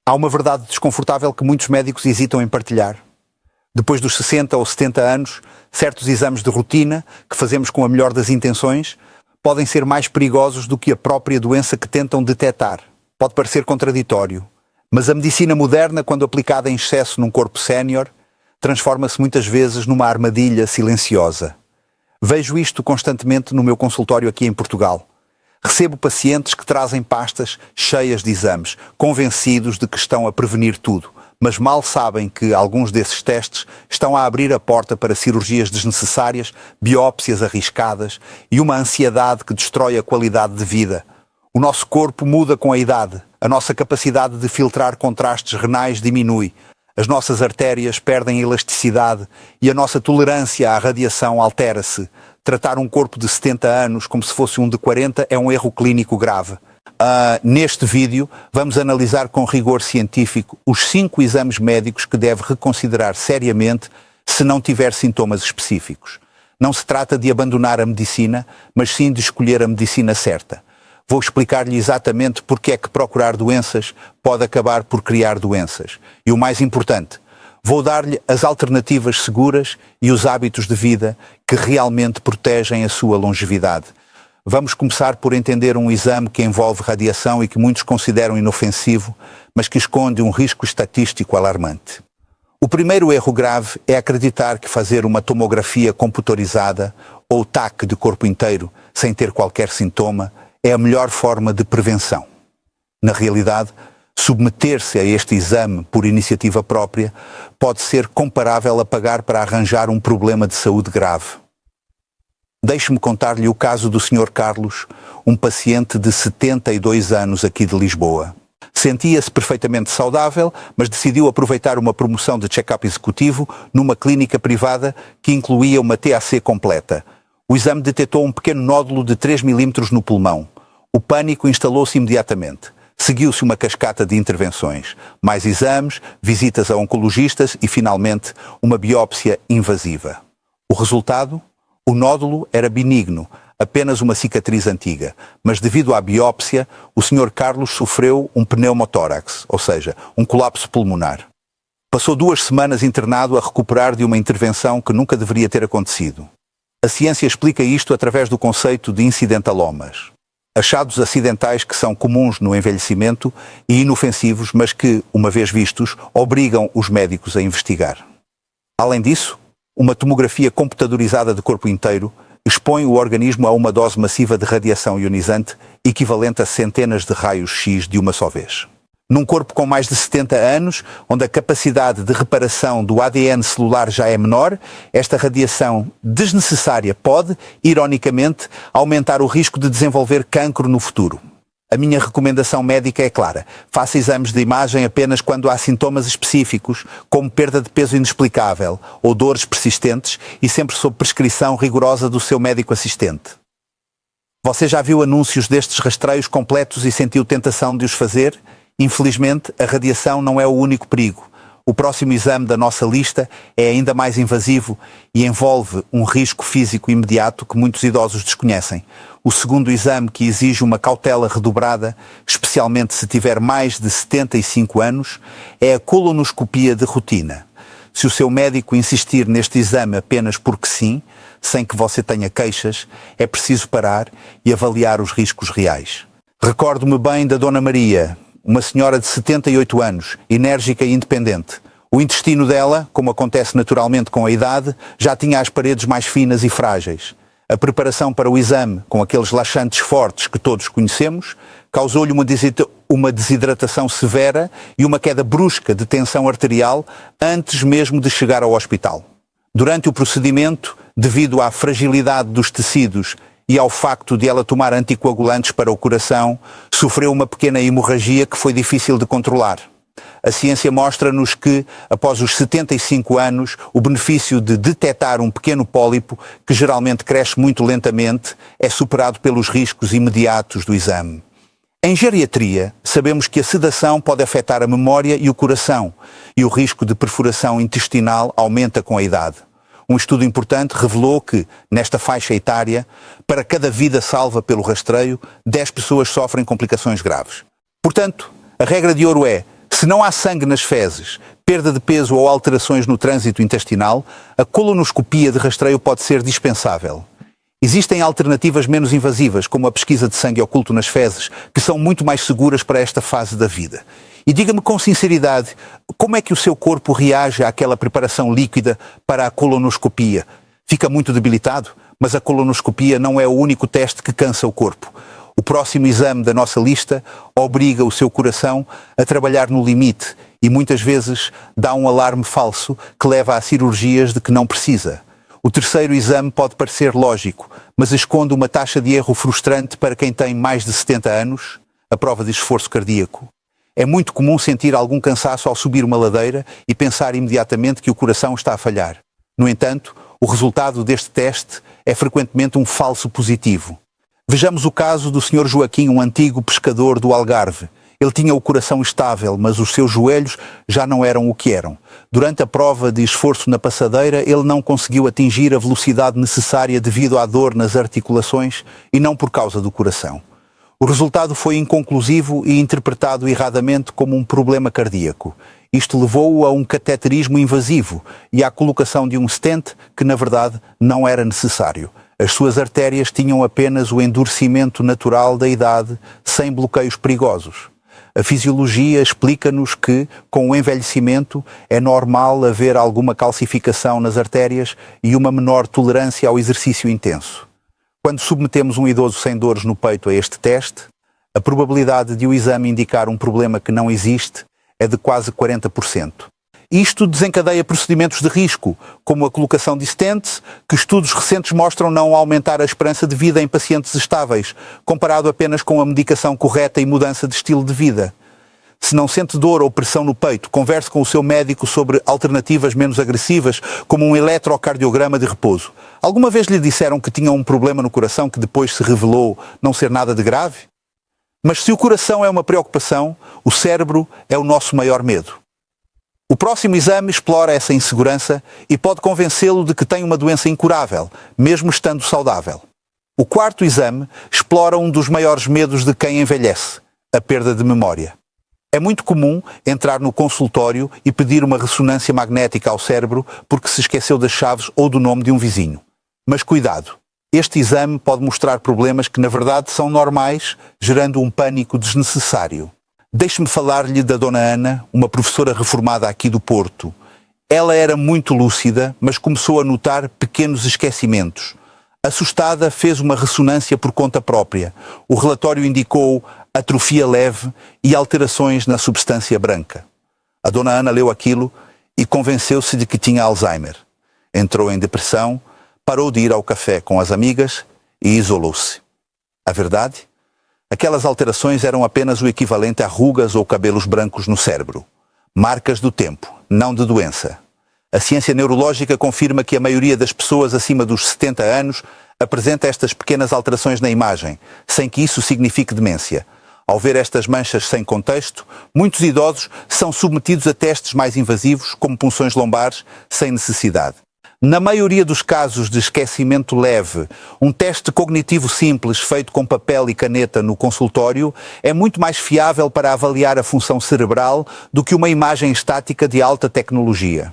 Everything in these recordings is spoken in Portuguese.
Há uma verdade desconfortável que muitos médicos hesitam em partilhar. Depois dos 60 ou 70 anos, certos exames de rotina, que fazemos com a melhor das intenções, podem ser mais perigosos do que a própria doença que tentam detectar. Pode parecer contraditório, mas a medicina moderna, quando aplicada em excesso num corpo sénior, transforma-se muitas vezes numa armadilha silenciosa. Vejo isto constantemente no meu consultório aqui em Portugal. Recebo pacientes que trazem pastas cheias de exames, convencidos de que estão a prevenir tudo, mas mal sabem que alguns desses testes estão a abrir a porta para cirurgias desnecessárias, biópsias arriscadas e uma ansiedade que destrói a qualidade de vida. O nosso corpo muda com a idade, a nossa capacidade de filtrar contrastes renais diminui, as nossas artérias perdem elasticidade e a nossa tolerância à radiação altera-se. Tratar um corpo de 70 anos como se fosse um de 40 é um erro clínico grave. Neste vídeo, vamos analisar com rigor científico os 5 exames médicos que deve reconsiderar seriamente se não tiver sintomas específicos. Não se trata de abandonar a medicina, mas sim de escolher a medicina certa. Vou explicar-lhe exatamente porque é que procurar doenças pode acabar por criar doenças. E o mais importante, vou dar-lhe as alternativas seguras e os hábitos de vida que realmente protegem a sua longevidade. Vamos começar por entender um exame que envolve radiação e que muitos consideram inofensivo, mas que esconde um risco estatístico alarmante. O primeiro erro grave é acreditar que fazer uma tomografia computadorizada ou TAC de corpo inteiro, sem ter qualquer sintoma, é a melhor forma de prevenção. Na realidade, submeter-se a este exame por iniciativa própria pode ser comparável a pagar para arranjar um problema de saúde grave. Deixe-me contar-lhe o caso do Sr. Carlos, um paciente de 72 anos aqui de Lisboa. Sentia-se perfeitamente saudável, mas decidiu aproveitar uma promoção de check-up executivo numa clínica privada que incluía uma TAC completa. O exame detectou um pequeno nódulo de 3 milímetros no pulmão. O pânico instalou-se imediatamente. Seguiu-se uma cascata de intervenções, mais exames, visitas a oncologistas e, finalmente, uma biópsia invasiva. O resultado? O nódulo era benigno, apenas uma cicatriz antiga, mas devido à biópsia, o Sr. Carlos sofreu um pneumotórax, ou seja, um colapso pulmonar. Passou 2 semanas internado a recuperar de uma intervenção que nunca deveria ter acontecido. A ciência explica isto através do conceito de incidentalomas. Achados acidentais que são comuns no envelhecimento e inofensivos, mas que, uma vez vistos, obrigam os médicos a investigar. Além disso, uma tomografia computadorizada de corpo inteiro expõe o organismo a uma dose massiva de radiação ionizante equivalente a centenas de raios-X de uma só vez. Num corpo com mais de 70 anos, onde a capacidade de reparação do ADN celular já é menor, esta radiação desnecessária pode, ironicamente, aumentar o risco de desenvolver cancro no futuro. A minha recomendação médica é clara. Faça exames de imagem apenas quando há sintomas específicos, como perda de peso inexplicável ou dores persistentes, e sempre sob prescrição rigorosa do seu médico assistente. Você já viu anúncios destes rastreios completos e sentiu tentação de os fazer? Infelizmente, a radiação não é o único perigo. O próximo exame da nossa lista é ainda mais invasivo e envolve um risco físico imediato que muitos idosos desconhecem. O segundo exame, que exige uma cautela redobrada, especialmente se tiver mais de 75 anos, é a colonoscopia de rotina. Se o seu médico insistir neste exame apenas porque sim, sem que você tenha queixas, é preciso parar e avaliar os riscos reais. Recordo-me bem da Dona Maria, uma senhora de 78 anos, enérgica e independente. O intestino dela, como acontece naturalmente com a idade, já tinha as paredes mais finas e frágeis. A preparação para o exame, com aqueles laxantes fortes que todos conhecemos, causou-lhe uma desidratação severa e uma queda brusca de tensão arterial antes mesmo de chegar ao hospital. Durante o procedimento, devido à fragilidade dos tecidos e ao facto de ela tomar anticoagulantes para o coração, sofreu uma pequena hemorragia que foi difícil de controlar. A ciência mostra-nos que, após os 75 anos, o benefício de detectar um pequeno pólipo, que geralmente cresce muito lentamente, é superado pelos riscos imediatos do exame. Em geriatria, sabemos que a sedação pode afetar a memória e o coração, e o risco de perfuração intestinal aumenta com a idade. Um estudo importante revelou que, nesta faixa etária, para cada vida salva pelo rastreio, 10 pessoas sofrem complicações graves. Portanto, a regra de ouro é: Se não há sangue nas fezes, perda de peso ou alterações no trânsito intestinal, a colonoscopia de rastreio pode ser dispensável. Existem alternativas menos invasivas, como a pesquisa de sangue oculto nas fezes, que são muito mais seguras para esta fase da vida. E diga-me com sinceridade, como é que o seu corpo reage àquela preparação líquida para a colonoscopia? Fica muito debilitado, mas a colonoscopia não é o único teste que cansa o corpo. O próximo exame da nossa lista obriga o seu coração a trabalhar no limite e muitas vezes dá um alarme falso que leva a cirurgias de que não precisa. O terceiro exame pode parecer lógico, mas esconde uma taxa de erro frustrante para quem tem mais de 70 anos, a prova de esforço cardíaco. É muito comum sentir algum cansaço ao subir uma ladeira e pensar imediatamente que o coração está a falhar. No entanto, o resultado deste teste é frequentemente um falso positivo. Vejamos o caso do Sr. Joaquim, um antigo pescador do Algarve. Ele tinha o coração estável, mas os seus joelhos já não eram o que eram. Durante a prova de esforço na passadeira, ele não conseguiu atingir a velocidade necessária devido à dor nas articulações e não por causa do coração. O resultado foi inconclusivo e interpretado erradamente como um problema cardíaco. Isto levou-o a um cateterismo invasivo e à colocação de um stent que, na verdade, não era necessário. As suas artérias tinham apenas o endurecimento natural da idade, sem bloqueios perigosos. A fisiologia explica-nos que, com o envelhecimento, é normal haver alguma calcificação nas artérias e uma menor tolerância ao exercício intenso. Quando submetemos um idoso sem dores no peito a este teste, a probabilidade de o exame indicar um problema que não existe é de quase 40%. Isto desencadeia procedimentos de risco, como a colocação de stents, que estudos recentes mostram não aumentar a esperança de vida em pacientes estáveis, comparado apenas com a medicação correta e mudança de estilo de vida. Se não sente dor ou pressão no peito, converse com o seu médico sobre alternativas menos agressivas, como um eletrocardiograma de repouso. Alguma vez lhe disseram que tinha um problema no coração que depois se revelou não ser nada de grave? Mas se o coração é uma preocupação, o cérebro é o nosso maior medo. O próximo exame explora essa insegurança e pode convencê-lo de que tem uma doença incurável, mesmo estando saudável. O quarto exame explora um dos maiores medos de quem envelhece, a perda de memória. É muito comum entrar no consultório e pedir uma ressonância magnética ao cérebro porque se esqueceu das chaves ou do nome de um vizinho. Mas cuidado, este exame pode mostrar problemas que na verdade são normais, gerando um pânico desnecessário. Deixe-me falar-lhe da Dona Ana, uma professora reformada aqui do Porto. Ela era muito lúcida, mas começou a notar pequenos esquecimentos. Assustada, fez uma ressonância por conta própria. O relatório indicou atrofia leve e alterações na substância branca. A Dona Ana leu aquilo e convenceu-se de que tinha Alzheimer. Entrou em depressão, parou de ir ao café com as amigas e isolou-se. A verdade? Aquelas alterações eram apenas o equivalente a rugas ou cabelos brancos no cérebro. Marcas do tempo, não de doença. A ciência neurológica confirma que a maioria das pessoas acima dos 70 anos apresenta estas pequenas alterações na imagem, sem que isso signifique demência. Ao ver estas manchas sem contexto, muitos idosos são submetidos a testes mais invasivos, como punções lombares, sem necessidade. Na maioria dos casos de esquecimento leve, um teste cognitivo simples feito com papel e caneta no consultório é muito mais fiável para avaliar a função cerebral do que uma imagem estática de alta tecnologia.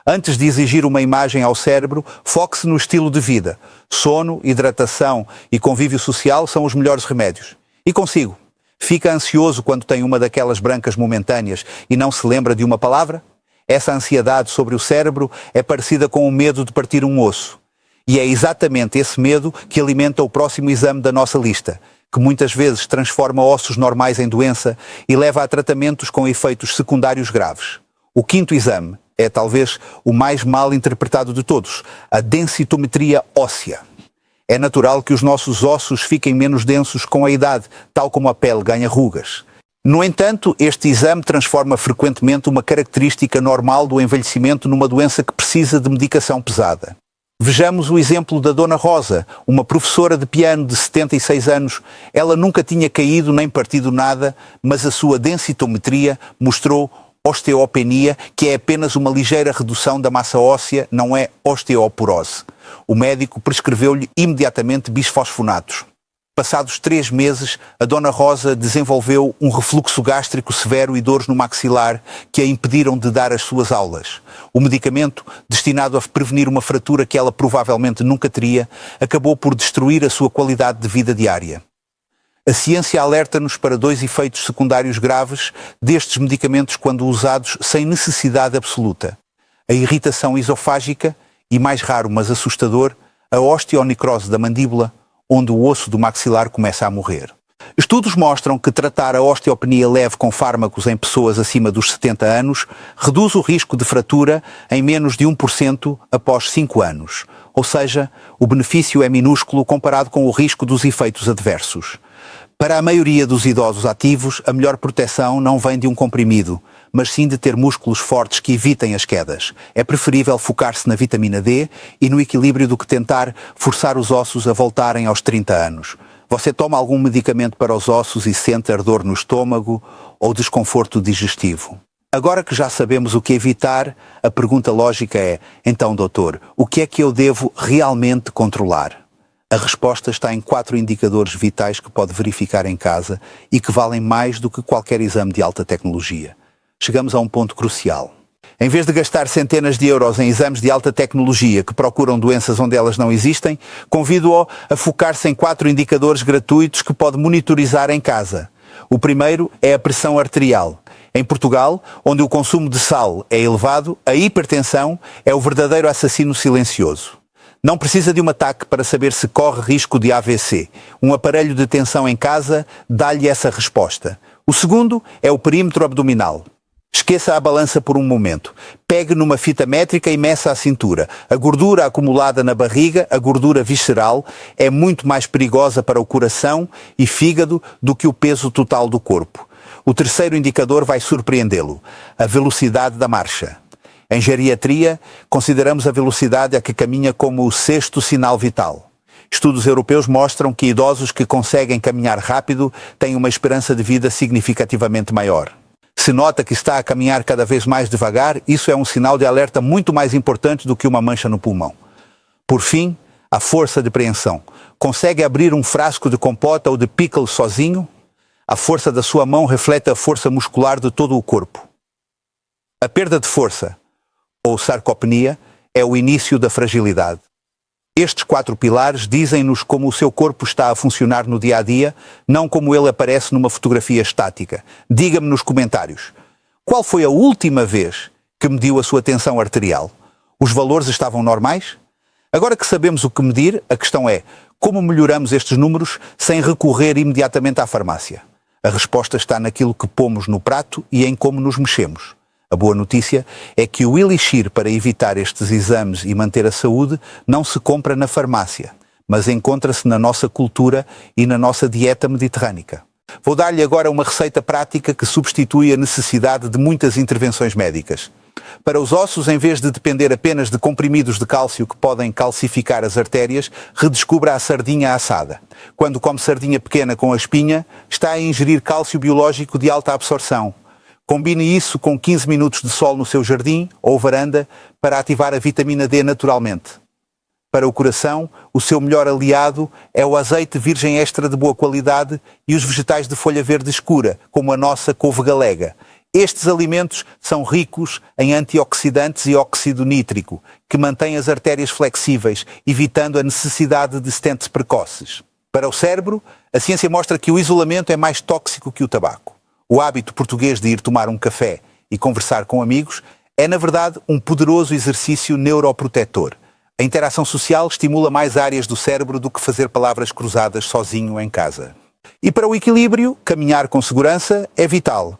Antes de exigir uma imagem ao cérebro, foque-se no estilo de vida. Sono, hidratação e convívio social são os melhores remédios. E consigo? Fica ansioso quando tem uma daquelas brancas momentâneas e não se lembra de uma palavra? Essa ansiedade sobre o cérebro é parecida com o medo de partir um osso. E é exatamente esse medo que alimenta o próximo exame da nossa lista, que muitas vezes transforma ossos normais em doença e leva a tratamentos com efeitos secundários graves. O quinto exame é talvez o mais mal interpretado de todos, a densitometria óssea. É natural que os nossos ossos fiquem menos densos com a idade, tal como a pele ganha rugas. No entanto, este exame transforma frequentemente uma característica normal do envelhecimento numa doença que precisa de medicação pesada. Vejamos o exemplo da Dona Rosa, uma professora de piano de 76 anos. Ela nunca tinha caído nem partido nada, mas a sua densitometria mostrou osteopenia, que é apenas uma ligeira redução da massa óssea, não é osteoporose. O médico prescreveu-lhe imediatamente bisfosfonatos. Passados 3 meses, a Dona Rosa desenvolveu um refluxo gástrico severo e dores no maxilar que a impediram de dar as suas aulas. O medicamento, destinado a prevenir uma fratura que ela provavelmente nunca teria, acabou por destruir a sua qualidade de vida diária. A ciência alerta-nos para 2 efeitos secundários graves destes medicamentos quando usados sem necessidade absoluta: a irritação esofágica e, mais raro mas assustador, a osteonecrose da mandíbula, onde o osso do maxilar começa a morrer. Estudos mostram que tratar a osteopenia leve com fármacos em pessoas acima dos 70 anos reduz o risco de fratura em menos de 1% após 5 anos. Ou seja, o benefício é minúsculo comparado com o risco dos efeitos adversos. Para a maioria dos idosos ativos, a melhor proteção não vem de um comprimido, mas sim de ter músculos fortes que evitem as quedas. É preferível focar-se na vitamina D e no equilíbrio do que tentar forçar os ossos a voltarem aos 30 anos. Você toma algum medicamento para os ossos e sente ardor no estômago ou desconforto digestivo? Agora que já sabemos o que evitar, a pergunta lógica é: então, doutor, o que é que eu devo realmente controlar? A resposta está em 4 indicadores vitais que pode verificar em casa e que valem mais do que qualquer exame de alta tecnologia. Chegamos a um ponto crucial. Em vez de gastar centenas de euros em exames de alta tecnologia que procuram doenças onde elas não existem, convido-o a focar-se em 4 indicadores gratuitos que pode monitorizar em casa. O primeiro é a pressão arterial. Em Portugal, onde o consumo de sal é elevado, a hipertensão é o verdadeiro assassino silencioso. Não precisa de um ataque para saber se corre risco de AVC. Um aparelho de tensão em casa dá-lhe essa resposta. O segundo é o perímetro abdominal. Esqueça a balança por um momento. Pegue numa fita métrica e meça a cintura. A gordura acumulada na barriga, a gordura visceral, é muito mais perigosa para o coração e fígado do que o peso total do corpo. O terceiro indicador vai surpreendê-lo: a velocidade da marcha. Em geriatria, consideramos a velocidade a que caminha como o 6º sinal vital. Estudos europeus mostram que idosos que conseguem caminhar rápido têm uma esperança de vida significativamente maior. Se nota que está a caminhar cada vez mais devagar, isso é um sinal de alerta muito mais importante do que uma mancha no pulmão. Por fim, a força de preensão. Consegue abrir um frasco de compota ou de pickle sozinho? A força da sua mão reflete a força muscular de todo o corpo. A perda de força, ou sarcopenia, é o início da fragilidade. Estes 4 pilares dizem-nos como o seu corpo está a funcionar no dia a dia, não como ele aparece numa fotografia estática. Diga-me nos comentários: qual foi a última vez que mediu a sua tensão arterial? Os valores estavam normais? Agora que sabemos o que medir, a questão é: como melhoramos estes números sem recorrer imediatamente à farmácia? A resposta está naquilo que pomos no prato e em como nos mexemos. A boa notícia é que o elixir para evitar estes exames e manter a saúde não se compra na farmácia, mas encontra-se na nossa cultura e na nossa dieta mediterrânica. Vou dar-lhe agora uma receita prática que substitui a necessidade de muitas intervenções médicas. Para os ossos, em vez de depender apenas de comprimidos de cálcio que podem calcificar as artérias, redescubra a sardinha assada. Quando come sardinha pequena com a espinha, está a ingerir cálcio biológico de alta absorção. Combine isso com 15 minutos de sol no seu jardim ou varanda para ativar a vitamina D naturalmente. Para o coração, o seu melhor aliado é o azeite virgem extra de boa qualidade e os vegetais de folha verde escura, como a nossa couve galega. Estes alimentos são ricos em antioxidantes e óxido nítrico, que mantêm as artérias flexíveis, evitando a necessidade de stents precoces. Para o cérebro, a ciência mostra que o isolamento é mais tóxico que o tabaco. O hábito português de ir tomar um café e conversar com amigos é, na verdade, um poderoso exercício neuroprotetor. A interação social estimula mais áreas do cérebro do que fazer palavras cruzadas sozinho em casa. E para o equilíbrio, caminhar com segurança é vital.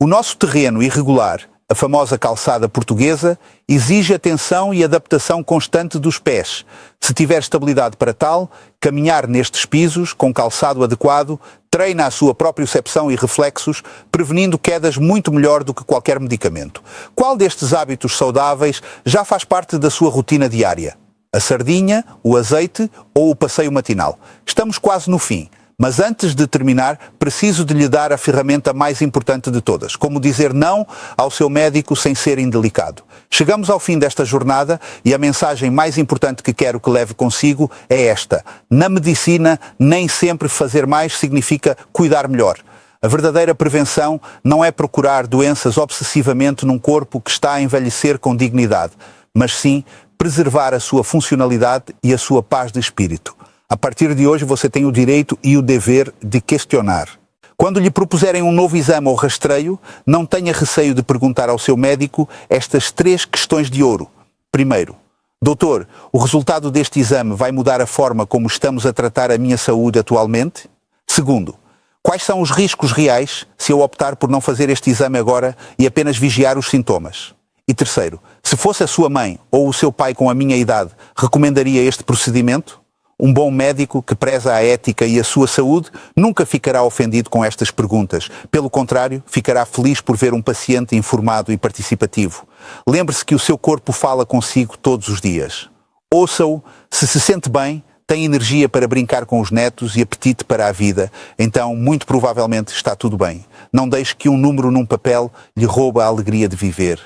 O nosso terreno irregular, a famosa calçada portuguesa, exige atenção e adaptação constante dos pés. Se tiver estabilidade para tal, caminhar nestes pisos, com calçado adequado, treina a sua propriocepção e reflexos, prevenindo quedas muito melhor do que qualquer medicamento. Qual destes hábitos saudáveis já faz parte da sua rotina diária? A sardinha, o azeite ou o passeio matinal? Estamos quase no fim. Mas antes de terminar, preciso de lhe dar a ferramenta mais importante de todas. Como dizer não ao seu médico sem ser indelicado. Chegamos ao fim desta jornada e a mensagem mais importante que quero que leve consigo é esta. Na medicina, nem sempre fazer mais significa cuidar melhor. A verdadeira prevenção não é procurar doenças obsessivamente num corpo que está a envelhecer com dignidade, mas sim preservar a sua funcionalidade e a sua paz de espírito. A partir de hoje você tem o direito e o dever de questionar. Quando lhe propuserem um novo exame ou rastreio, não tenha receio de perguntar ao seu médico estas 3 questões de ouro. Primeiro, doutor, o resultado deste exame vai mudar a forma como estamos a tratar a minha saúde atualmente? Segundo, quais são os riscos reais se eu optar por não fazer este exame agora e apenas vigiar os sintomas? E terceiro, se fosse a sua mãe ou o seu pai com a minha idade, recomendaria este procedimento? Um bom médico que preza a ética e a sua saúde nunca ficará ofendido com estas perguntas. Pelo contrário, ficará feliz por ver um paciente informado e participativo. Lembre-se que o seu corpo fala consigo todos os dias. Ouça-o, se sente bem, tem energia para brincar com os netos e apetite para a vida, então muito provavelmente está tudo bem. Não deixe que um número num papel lhe roube a alegria de viver.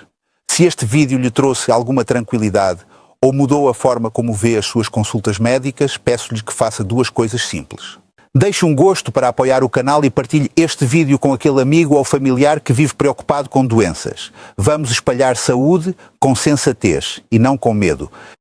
Se este vídeo lhe trouxe alguma tranquilidade, ou mudou a forma como vê as suas consultas médicas, peço-lhe que faça 2 coisas simples. Deixe um gosto para apoiar o canal e partilhe este vídeo com aquele amigo ou familiar que vive preocupado com doenças. Vamos espalhar saúde com sensatez e não com medo.